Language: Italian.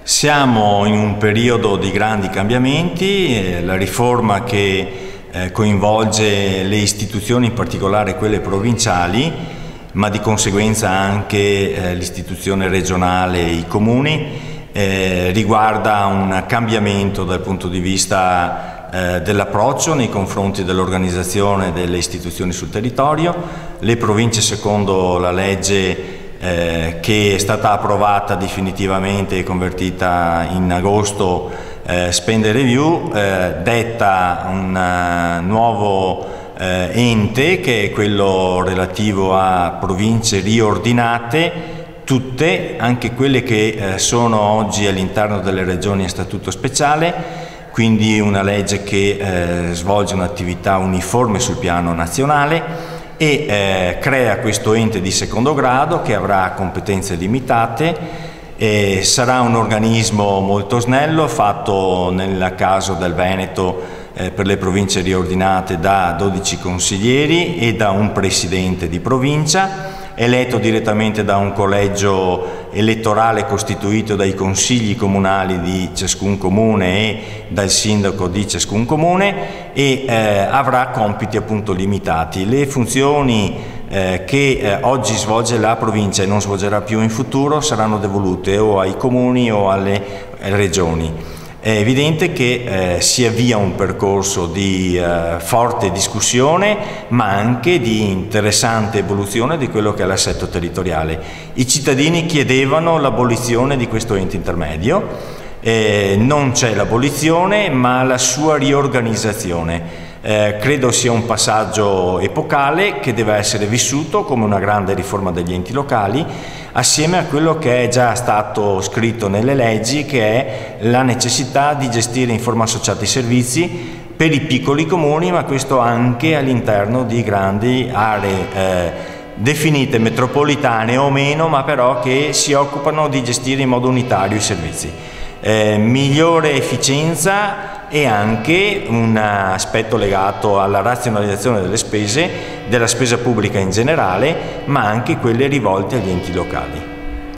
Siamo in un periodo di grandi cambiamenti, la riforma che coinvolge le istituzioni, in particolare quelle provinciali, ma di conseguenza anche l'istituzione regionale e i comuni, riguarda un cambiamento dal punto di vista dell'approccio nei confronti dell'organizzazione delle istituzioni sul territorio. Le province, secondo la legge che è stata approvata definitivamente e convertita in agosto, Spend Review, detta un nuovo ente che è quello relativo a province riordinate, tutte, anche quelle che sono oggi all'interno delle regioni a statuto speciale, quindi una legge che svolge un'attività uniforme sul piano nazionale e crea questo ente di secondo grado che avrà competenze limitate. Sarà un organismo molto snello, fatto nel caso del Veneto per le province riordinate da 12 consiglieri e da un presidente di provincia, eletto direttamente da un collegio elettorale costituito dai consigli comunali di ciascun comune e dal sindaco di ciascun comune, e avrà compiti appunto limitati. Le funzioni che oggi svolge la provincia e non svolgerà più in futuro saranno devolute o ai comuni o alle regioni. È evidente che si avvia un percorso di forte discussione, ma anche di interessante evoluzione di quello che è l'assetto territoriale. I cittadini chiedevano l'abolizione di questo ente intermedio, non c'è l'abolizione ma la sua riorganizzazione. Credo sia un passaggio epocale che deve essere vissuto come una grande riforma degli enti locali, assieme a quello che è già stato scritto nelle leggi, che è la necessità di gestire in forma associata i servizi per i piccoli comuni, ma questo anche all'interno di grandi aree definite metropolitane o meno, ma però che si occupano di gestire in modo unitario i servizi. Migliore efficienza e anche un aspetto legato alla razionalizzazione delle spese, della spesa pubblica in generale, ma anche quelle rivolte agli enti locali.